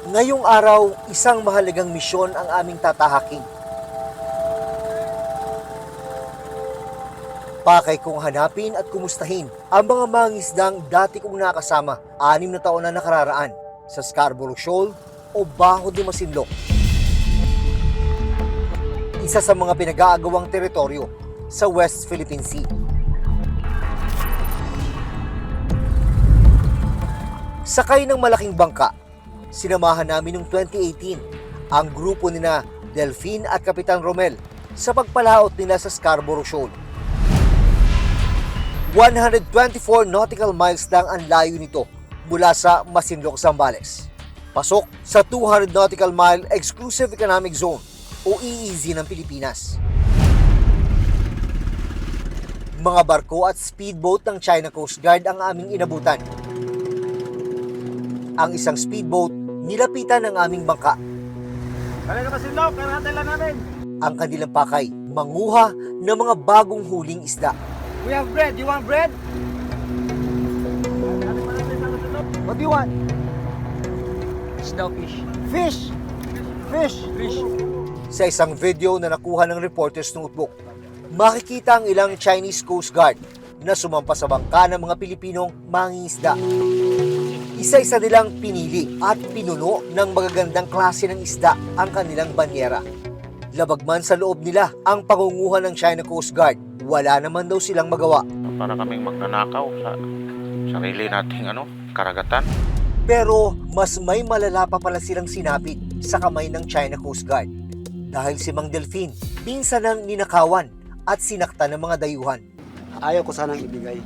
Ngayong araw, isang mahalagang misyon ang aming tatahaking. Pakay kong hanapin at kumustahin ang mga mangingisdang dati kong nakasama 6 na taon na nakararaan sa Scarborough Shoal o Baho de Masinloc. Isa sa mga pinag-aagawang teritoryo sa West Philippine Sea. Sakay ng malaking bangka, sinamahan namin noong 2018 ang grupo nina Delphine at Kapitan Romel sa pagpalaot nila sa Scarborough Shoal. 124 nautical miles lang ang layo nito mula sa Masinloc, Zambales. Pasok sa 200 nautical mile Exclusive Economic Zone o EEZ ng Pilipinas. Mga barko at speedboat ng China Coast Guard ang aming inabutan. Ang isang speedboat nilapitan ng aming bangka. Talaga Masinloc, karatan lang namin. Ang kanilang pakay, manguha ng mga bagong huling isda. We have bread. You want bread? What do you want? Isda o fish? Fish. Fish. Fish. Sa isang video na nakuha ng Reporter's Notebook, makikita ang ilang Chinese Coast Guard na sumampa sa bangka ng mga Pilipinong mangingisda. Isa-isa nilang pinili at pinuno ng magagandang klase ng isda ang kanilang banyera. Labag man sa loob nila ang pangunguha ng China Coast Guard, wala naman daw silang magawa. Para kaming magnanakaw sa sarili nating karagatan. Pero mas may malala pa pala silang sinapit sa kamay ng China Coast Guard. Dahil si Mang Delphine, pinsan ng ninakawan at sinaktan ng mga dayuhan. Ayaw ko sanang ibigay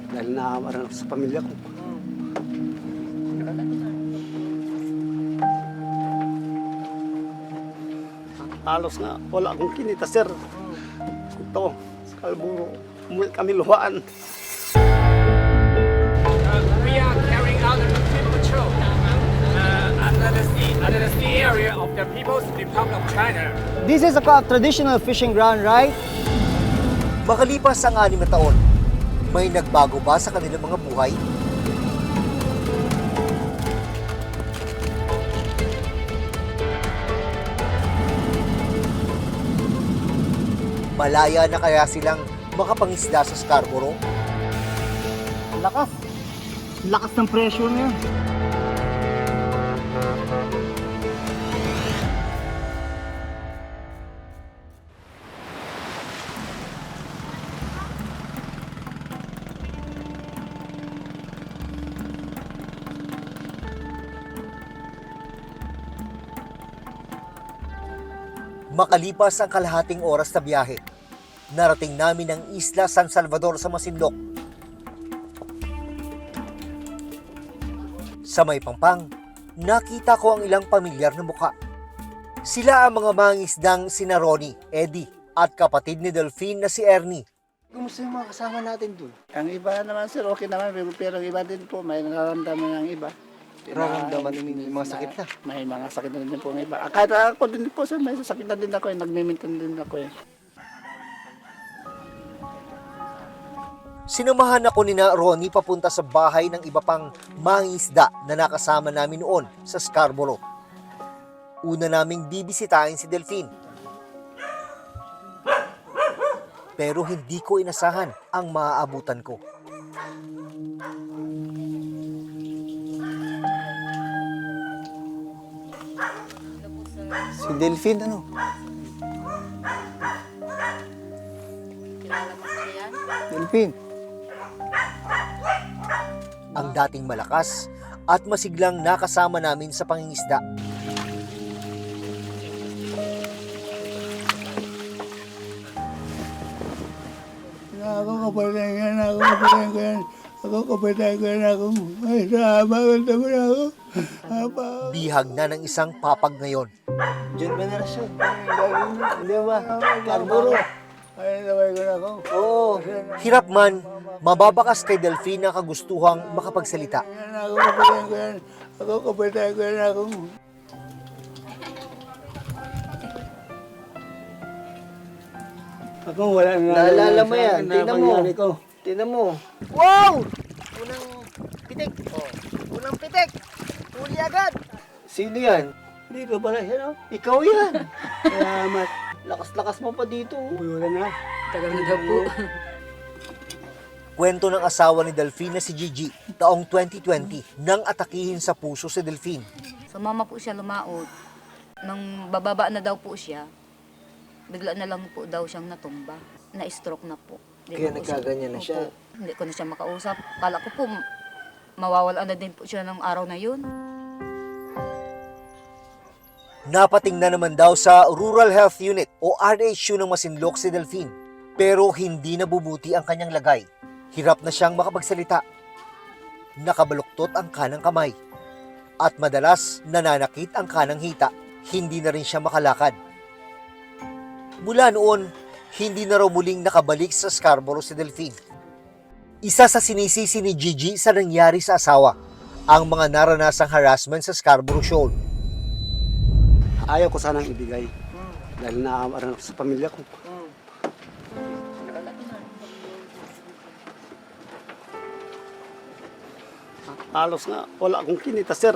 dahil naamarang ako sa pamilya ko. Halos nga, wala akong kinita, sir. Ito, sa Scarborough, umuwi kami luhaan. We are carrying out a routine patrol under the sea area of the People's Republic of China. This is a traditional fishing ground, right? Makalipas ang 6 na taon, may nagbago ba sa kanilang mga buhay? Malaya na kaya silang makapangisda sa Scarborough? Lakas. Lakas ng pressure niya. Makalipas ang kalahating oras na biyahe, narating namin ang Isla San Salvador sa Masinloc. Sa may pampang, nakita ko ang ilang pamilyar na mukha. Sila ang mga mangingisdang sina Ronnie, Eddie, at kapatid ni Delphine na si Ernie. Kumusta yung mga kasama natin doon? Ang iba naman, sir, okay naman. Pero ang iba din po, may nararamdaman ng iba. Nararamdaman din mga sakit na. May mga sakit na din po ng iba. Kahit ako din po, sir, may sakit na din ako. Nagmimintan din ako. Sinamahan ako ni na Ronnie papunta sa bahay ng iba pang mangingisda na nakasama namin noon sa Scarborough. Una naming bibisitahin si Delphine. Pero hindi ko inasahan ang maaabutan ko. Si Delphine, ano? Kilala mo siya yan? Delphine. Ang dating malakas at masiglang nakasama namin sa pangingisda. Ako kapatayan, ako kapatayan ko yan. Ako kapatayan ko yan, ako. Ay, sahabagan naman ako. Bihag na ng isang papag ngayon. Diyan ba na siya? Hindi ba? Scarborough. Ay, sabay ko na ako. Oo. Hirap man, mababakas kay Delphine ang kagustuhang makapagsalita. Ako kapatayan ko yan. Ako kapatayan ko yan, ako. Ako wala na. Naalala mo yan. Tingnan mo. Tingnan mo. Wow! Unang pitik. Oh. Unang pitik. Huli agad. Sino yan? Dito pala siya, no? Ikaw yan. Salamat. Lakas-lakas mo pa dito. Wala na. Tagal na daw po. Kwento ng asawa ni Delphine na si Gigi, taong 2020, nang atakihin sa puso si Delphine. Sumama po siya lumaot. Nung bababa na daw po siya, bigla na lang po daw siyang natumba. Na-stroke na po. Kaya nagkaganyan na siya? Opo. Hindi ko na siya makausap. Kala ko po, mawawalan na din po siya ng araw na yun. Napating na naman daw sa Rural Health Unit o RHU ng Masinloc si Delphine. Pero hindi nabubuti ang kanyang lagay. Hirap na siyang makapagsalita. Nakabaluktot ang kanang kamay. At madalas nananakit ang kanang hita. Hindi na rin siya makalakad. Mula noon, hindi na raw muling nakabalik sa Scarborough si Delphine. Isa sa sinisisi ni Gigi sa nangyari sa asawa, ang mga naranasang harassment sa Scarborough Shoal. Ayaw ko sanang ibigay. Dahil naaawaran ako sa pamilya ko. Halos nga, wala akong kinita, sir.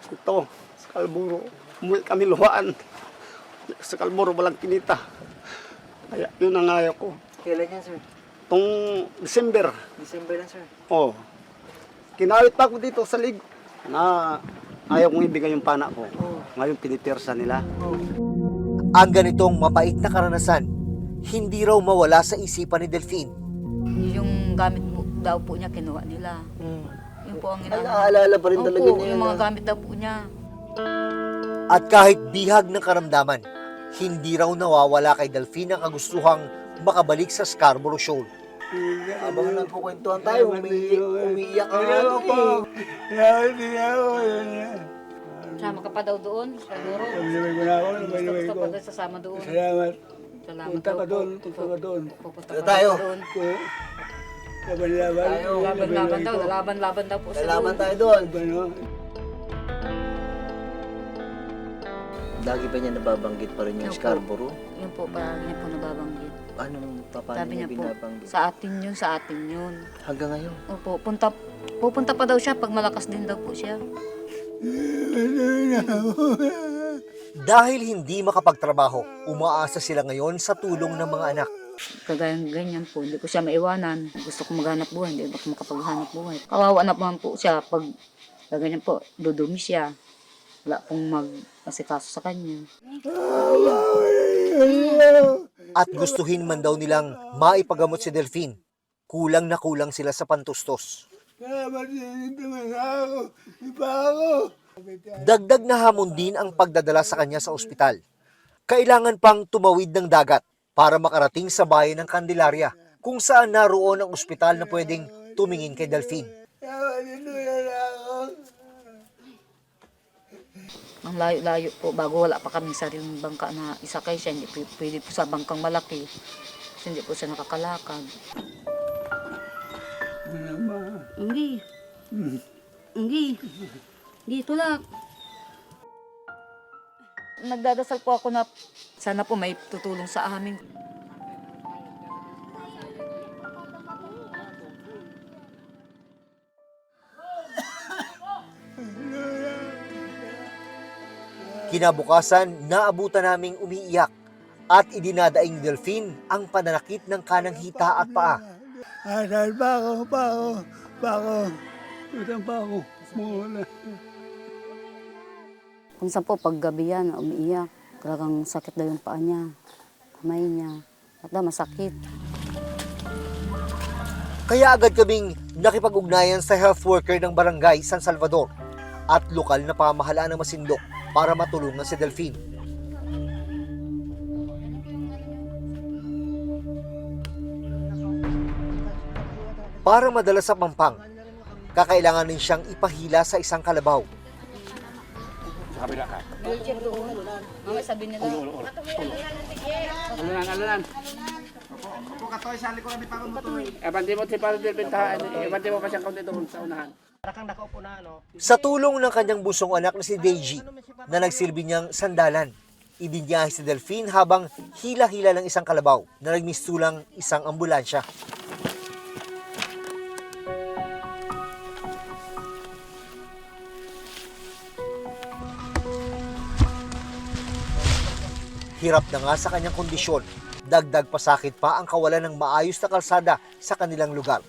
Ito, sa Scarborough. Umuwi kami luhaan. Sa Scarborough, walang kinita. Kaya yun ang ayaw ko. Kailan yan, sir? Itong December, December lang, sir. oh, kinawit pa ako dito sa lig na ayaw kong ibigay yung pana ko. Ngayon, pinipirsa nila. Ang ganitong mapait na karanasan, hindi raw mawala sa isipan ni Delphine. Yung gamit po, daw po niya, kinuha nila. Yun po ang Naalala pa rin talaga Opo, niya yung yun, mga ah. gamit daw po niya. At kahit bihag ng karamdaman, hindi raw nawawala kay Delphine ang kagustuhang makabalik sa Scarborough Shoal. Habang nagkukwentuhan tayo, umiiyak ka nga Ayaw doon po. eh. Ayaw. Sama ka pa daw doon, siguro. Pabinaway ko na ako. Pabinaway Gusto ko. ka pa daw sasama doon. Salamat. Salamat Punta daw ka po. doon. Punta ka doon. Pupunta Dito ka tayo. doon. Laban-laban. Laban-laban daw, laban-laban daw po sa Lalaban doon. tayo doon. Ano? Lagi ba niya nababanggit pa rin yung Opo. Scarborough? Yun po, parang niya po nababanggit. Anong paano Sabi niya niya po, binabanggit? sa atin yun. Hanggang ngayon. Opo, pupunta pa daw siya pag malakas din daw po siya. Dahil hindi makapagtrabaho, umaasa sila ngayon sa tulong ng mga anak. Kagaya ganyan po, hindi ko siya maiwanan. Gusto ko maghanap buhay, hindi ako makapaghanap buhay. Kawawa na naman po siya pag ganyan po, dudumi siya. Wala pong mag-asikaso sa kanya. At gustuhin man daw nilang maipagamot si Delphine. Kulang na kulang sila sa pantustos. Salamat dito ako. Iba ako. Dagdag na hamon din ang pagdadala sa kanya sa ospital. Kailangan pang tumawid ng dagat para makarating sa bayan ng Candelaria, kung saan naroon ang ospital na pwedeng tumingin kay Delphine. Salamat dito ako. Ang layo-layo po, bago wala pa kami sariling bangka na isakay siya, hindi pwede po sa bangkang malaki. Kasi hindi po siya nakakalakad. Hindi. Dito lang. Nagdadasal po ako na sana po may tutulong sa amin. Kinabukasan, naabutan naming umiiyak at idinadaing ni Delphine ang pananakit ng kanang hita at paa. Asal pa ako. Utang pa ako. Muna. Kung saan po, pag gabi yan, umiiyak. Talagang sakit daw yung paa niya, kamay niya. At daw masakit. Kaya agad kaming nakipag-ugnayan sa health worker ng barangay San Salvador at lokal na pamahalaan ng Masinloc para matulungan si Delphine. Para madala sa Pampang, kakailangan din siyang ipahila sa isang kalabaw. Mama, sabi nila. Alunan. Ebante mo si para din pintahan. Ebante mo pa siya kaunti doon sa unahan. Sa tulong ng kanyang busong anak na si Deji, na nagsilbi niyang sandalan, ibinyahe si Delphine habang hila-hila ng isang kalabaw na nagmistulang isang ambulansya. Hirap na nga sa kanyang kondisyon, dagdag pasakit pa ang kawalan ng maayos na kalsada sa kanilang lugar.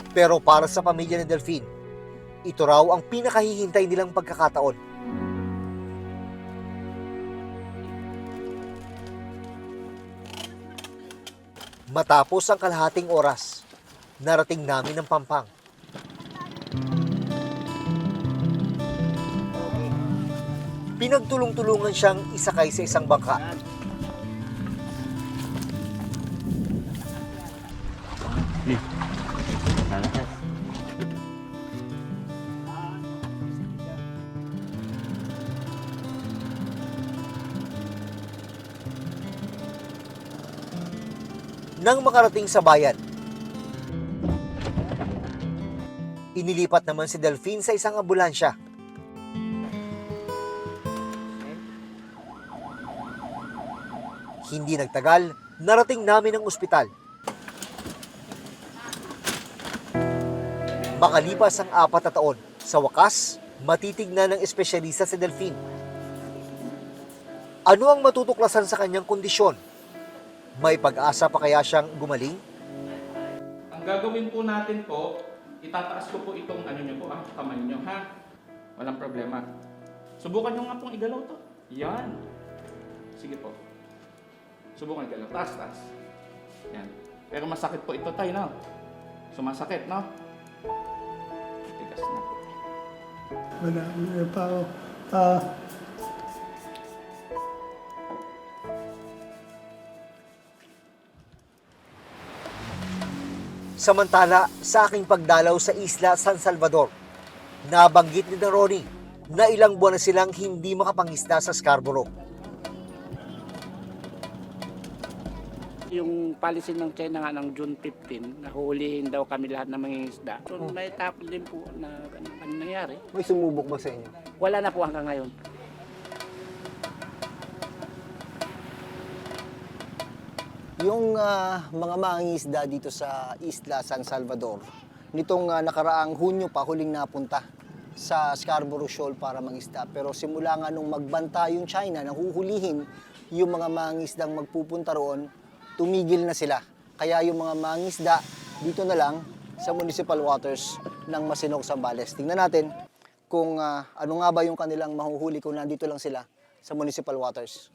Pero para sa pamilya ni Delphine, ito raw ang pinakahihintay nilang pagkakataon. Matapos ang kalahating oras, narating namin ang Pampang. Pinagtulong-tulungan siyang isakay sa isang bangka. Nang makarating sa bayan, inilipat naman si Delphine sa isang ambulansya. Hindi nagtagal, narating namin ang ospital. Makalipas ang 4 na taon, sa wakas, matitignan ng espesyalista si Delphine. Ano ang matutuklasan sa kanyang kondisyon? May pag-asa pa kaya siyang gumaling? Ang gagawin po natin po, itataas ko po itong kamay nyo, ha? Walang problema. Subukan nyo nga pong igalaw to. Yan. Sige po. Subukan igalaw. Taas, taas. Yan. Pero masakit po ito tayo, no? Sumasakit, no? Tigas na. Wala pa ako. Samantala, sa aking pagdalaw sa isla San Salvador, nabanggit ni Ronnie na ilang buwan na silang hindi makapangisda sa Scarborough. Yung policy ng China nga ng June 15, nahuhulihin daw kami lahat ng mga isda. So, may takot din po na ano nangyari. May sumubok ba sa inyo? Wala na po hanggang ngayon. Yung mga mangingisda dito sa Isla San Salvador, nitong nakaraang Hunyo pa huling napunta sa Scarborough Shoal para mangisda. Pero simula nga nung magbanta yung China, nahuhulihin yung mga mangingisdang magpupunta roon, tumigil na sila. Kaya yung mga mangingisda dito na lang sa municipal waters ng Masinloc, Zambales. Tingnan natin kung ano nga ba yung kanilang mahuhuli kung nandito lang sila sa municipal waters.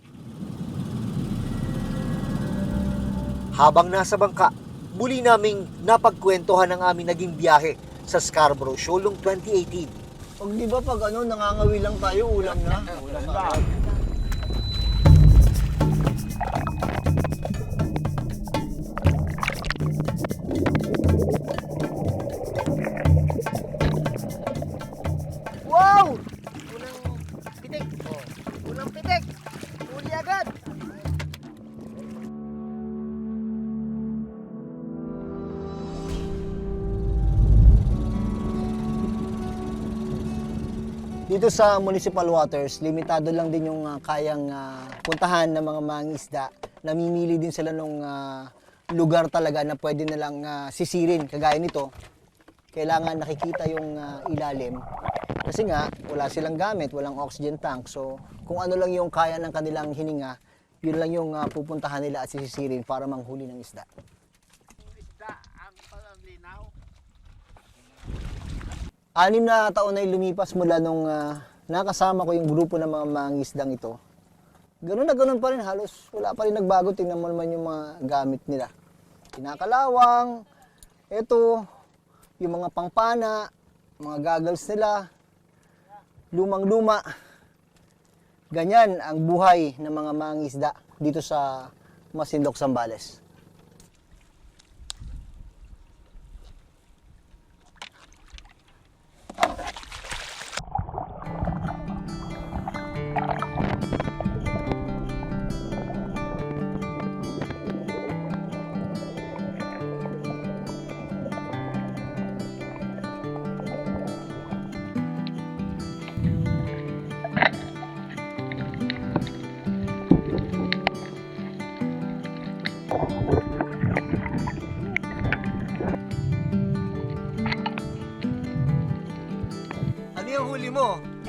Habang nasa bangka, muli naming napagkwentuhan ang aming naging biyahe sa Scarborough Shoal noong 2018. Pag di ba pag nangangawi lang tayo, ulam na. Ulam na. Wow! Unang pitik. Unang pitik. Huli agad. Dito sa municipal waters, limitado lang din yung kayang puntahan ng mga mangingisda. Namimili din sila ng lugar talaga na pwede nilang sisirin. Kagaya nito, kailangan nakikita yung ilalim. Kasi nga, wala silang gamit, walang oxygen tank. So, kung ano lang yung kaya ng kanilang hininga, yun lang yung pupuntahan nila at sisirin para manghuli ng isda. Anim na taon na lumipas mula nung nakasama ko yung grupo ng mga mangingisdang ito. Ganun na ganun pa rin, halos wala pa rin nagbago. Tingnan mo naman yung mga gamit nila. Kinakalawang, ito, yung mga pangpana, mga goggles nila, lumang-luma. Ganyan ang buhay ng mga mangingisda dito sa Masinloc, Zambales.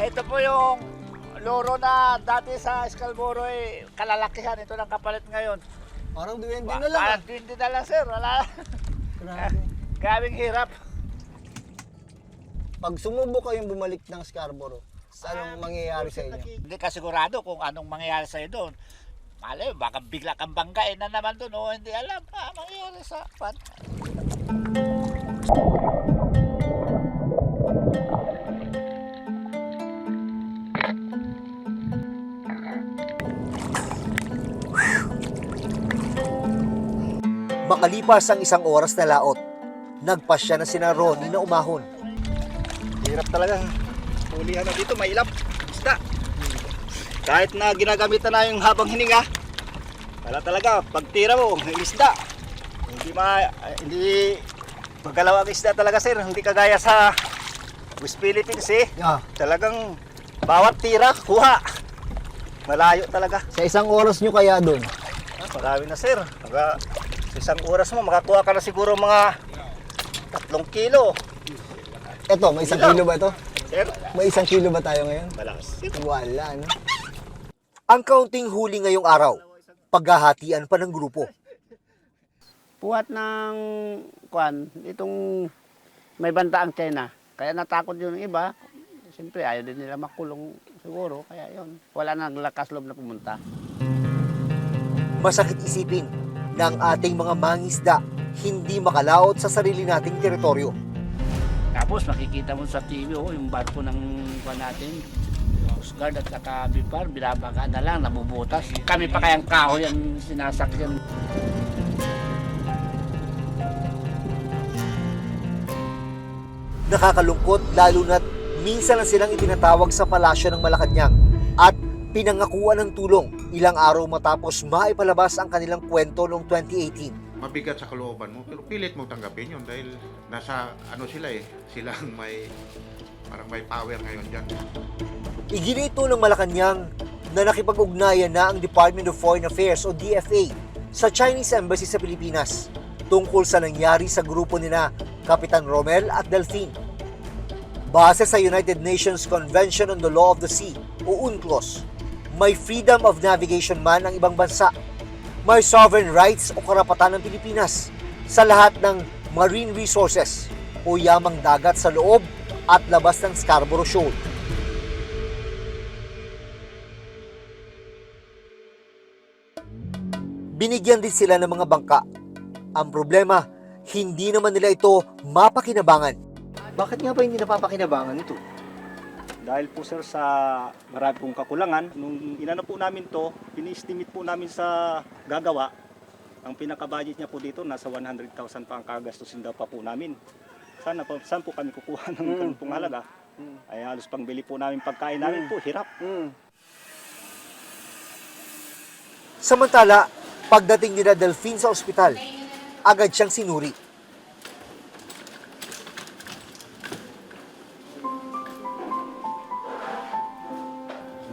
Ito po yung loro na dati sa Scarborough kalalakihan. Ito ng kapalit ngayon. Parang duwende na lang. Parang 20 na lang, sir. Wala. Grabe. Gawing hirap. Pag sumubok kayong bumalik ng Scarborough, anong mangyayari sa inyo? Hindi ka sigurado kung anong mangyayari sa'yo doon. Malay, baka bigla kang banggain na naman doon. O hindi alam mangyayari sa pan. Makalipas ang isang oras na laot, nagpasya na sina Ronnie na umahon. Hirap talaga. Hulihan na dito, mailap. Isda. Kahit na ginagamitan na yung habang hininga, wala talaga. Pag tira mo, yung isda. Hindi magalaw ang isda talaga, sir. Hindi kagaya sa West Philippines Yeah. Talagang bawat tira, kuha. Malayo talaga. Sa isang oras nyo kaya doon? Marami na, sir. Sa isang oras mo, makakuha ka na siguro mga 3 kilo. Eto, may 1 kilo ba ito? Sir, May 1 kilo ba tayo ngayon? malakas. Wala, no? Ang kaunting huli ngayong araw, paghahatian pa ng grupo. Puwat ng itong may banta ang China. Kaya natakot yung iba. Siyempre ayaw din nila makulong siguro. Kaya yun, wala nang lakas loob na pumunta. Masakit isipin na ang ating mga mangisda hindi makalaot sa sarili nating teritoryo. Tapos makikita mo sa TV yung barko ng natin. Coast Guard at saka Bipar, binabaga na lang, nabubutas. Kami pa kayang kahoy ang sinasakyan. Nakakalungkot lalo na't minsan na silang itinatawag sa palasyo ng Malacanang at pinangakuan ng tulong ilang araw matapos maipalabas ang kanilang kwento noong 2018. Mabigat sa kalooban mo, pero pilit mo tanggapin yun dahil nasa silang parang may power ngayon dyan. Iginito ng Malacanang na nakipag-ugnayan na ang Department of Foreign Affairs o DFA sa Chinese Embassy sa Pilipinas tungkol sa nangyari sa grupo nina Kapitan Romel at Delphine. Base sa United Nations Convention on the Law of the Sea o UNCLOS, may freedom of navigation man ang ibang bansa. May sovereign rights o karapatan ng Pilipinas sa lahat ng marine resources o yamang dagat sa loob at labas ng Scarborough Shoal. Binigyan din sila ng mga bangka. Ang problema, hindi naman nila ito mapakinabangan. Bakit nga ba hindi napapakinabangan ito? Dahil po, sir, sa marami pong kakulangan, nung inano po namin to, ini-estimate po namin sa gagawa, ang pinaka-budget niya po dito, nasa 100,000 pa ang kagastusin daw pa po namin. Saan po kami kukuha ng ganun pong halaga? Ay halos pangbili po namin pagkain namin po, hirap. Samantala, pagdating nila Delphine sa ospital, agad siyang sinuri.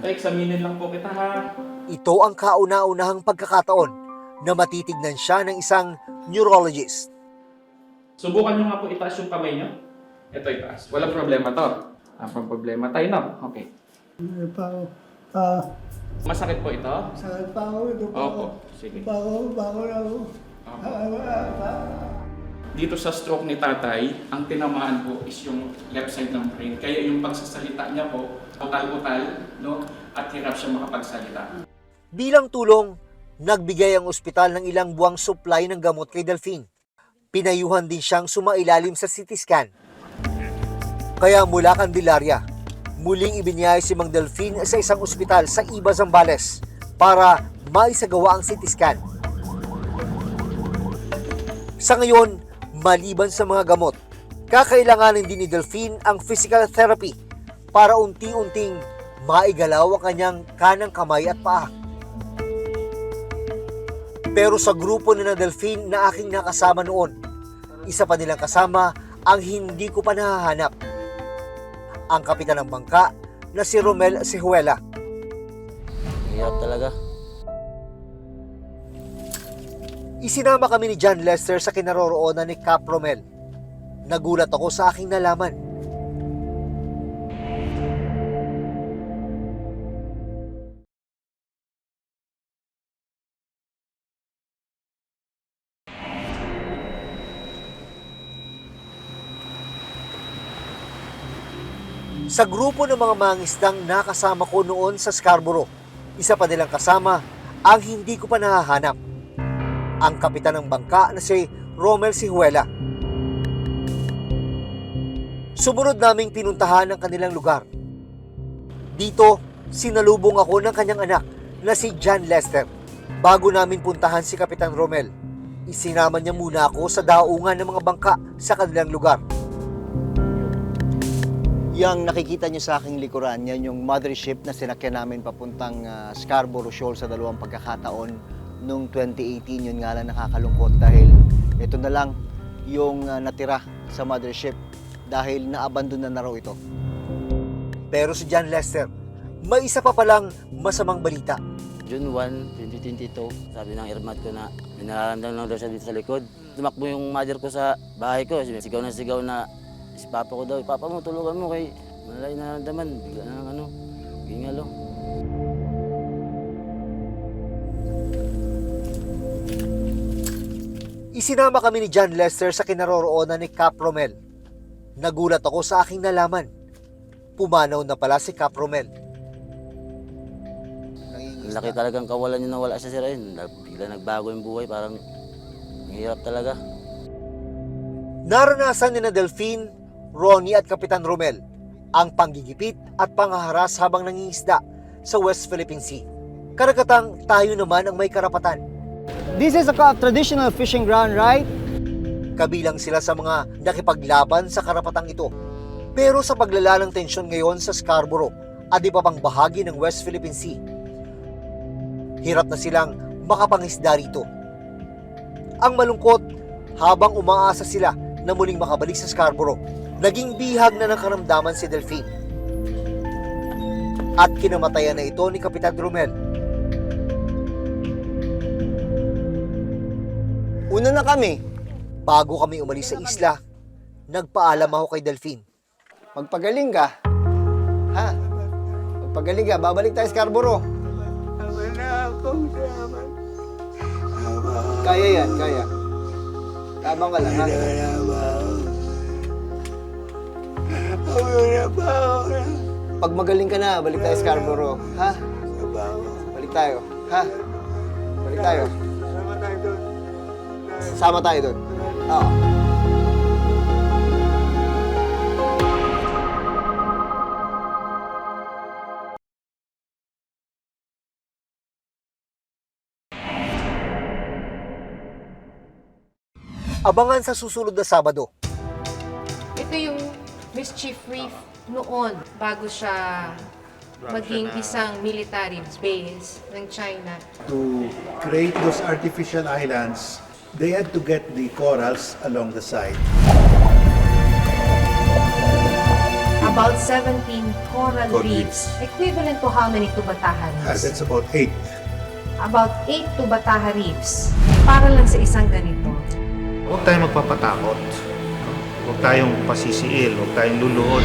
Examinin lang po kita ha. Ito ang kauna-unahang pagkakataon na matitignan siya ng isang neurologist. Subukan nyo nga po itaas yung kamay nyo. Ito itaas. Walang problema to. Ang problema tayo no? Okay. May pa ako. Masakit po ito? Sakit pa ako. Ito pa ako. Opo. Sige. Pa ako na ako. Dito sa stroke ni tatay, ang tinamaan po is yung left side ng brain. Kaya yung pagsasalita niya po, utal-utal, no? At hirap siya makapagsalita. Bilang tulong, nagbigay ang ospital ng ilang buwang supply ng gamot kay Delphine. Pinayuhan din siyang sumailalim sa CT scan. Kaya mula Candelaria, muling ibiniyay si Mang Delphine sa isang ospital sa Iba, Zambales para maisagawa ang CT scan. Sa ngayon, maliban sa mga gamot, kakailanganin din ni Delphine ang physical therapy para unti-unting maigalaw ang kanyang kanang kamay at paa. Pero sa grupo ni Delphine na aking nakasama noon, isa pa nilang kasama ang hindi ko pa nahahanap. Ang kapitan ng bangka na si Romel Sihuela. Hirap talaga. Isinama kami ni John Lester sa kinaroroonan ni Cap Romel. Nagulat ako sa aking nalaman. Sa grupo ng mga mangingisdang nakasama ko noon sa Scarborough, isa pa nilang kasama ang hindi ko pa nahahanap. Ang kapitan ng bangka na si Romel Sihuela. Sumunod naming pinuntahan ang kanilang lugar. Dito, sinalubong ako ng kanyang anak na si John Lester. Bago namin puntahan si Kapitan Romel, isinama niya muna ako sa daungan ng mga bangka sa kanilang lugar. Yang nakikita nyo sa aking likuran, yan yung mothership na sinakyan namin papuntang Scarborough Shoal sa dalawang pagkakataon noong 2018. Yun nga lang nakakalungkot dahil ito na lang yung natira sa mothership dahil naabandon na raw ito. Pero si John Lester, may isa pa palang masamang balita. June 1, 2022, sabi ng airmat ko na may nararamdaman lang daw siya dito sa likod. Tumakbo yung mother ko sa bahay ko, sigaw na si papa ko daw, papa mo tulungan mo kay malay nararamdaman, bigla na gingalo. Isinama kami ni John Lester sa kinaroroonan ni Cap Romel. Nagulat ako sa aking nalaman. Pumanaw na pala si Cap Romel. Laki talagang kawalan niya na wala siya, sir. Bigla nagbago yung buhay, parang mahirap talaga. Naranasan ni na Delphine, Ronnie at Kapitan Romel ang panggigipit at pangaharas habang nangingisda sa West Philippine Sea. Karagatan tayo naman ang may karapatan. This is a traditional fishing ground, right? Kabilang sila sa mga nakipaglaban sa karapatang ito. Pero sa paglala ng tensyon ngayon sa Scarborough at iba pang bahagi ng West Philippine Sea, hirap na silang makapangisda rito. Ang malungkot, habang umaasa sila na muling makabalik sa Scarborough, naging bihag na ng karamdaman si Delphine. At kinamatayan na ito ni Kapitan Romel. Una na kami. Bago kami umalis sa isla, nagpaalam ako kay Delphine. Magpagaling ka. Ha? Magpagaling ka. Babalik tayo sa Scarborough. Kaya yan, kaya. Tabang ka lang, ha? Pag magaling ka na, balik tayo sa Scarborough. Ha? Balik tayo. Ha? Balik tayo. Sama tayo doon. Oo. Abangan sa susunod na Sabado. Ito yung Mischief Reef noon bago siya maging isang military base ng China. To create those artificial islands, they had to get the corals along the side. About 17 coral reefs. Equivalent to how many Tubataha reefs? That's about 8. About 8 Tubataha reefs. Para lang sa isang ganito. Huwag tayong magpapatakot. Huwag tayong pasisiil, huwag tayong luluhod.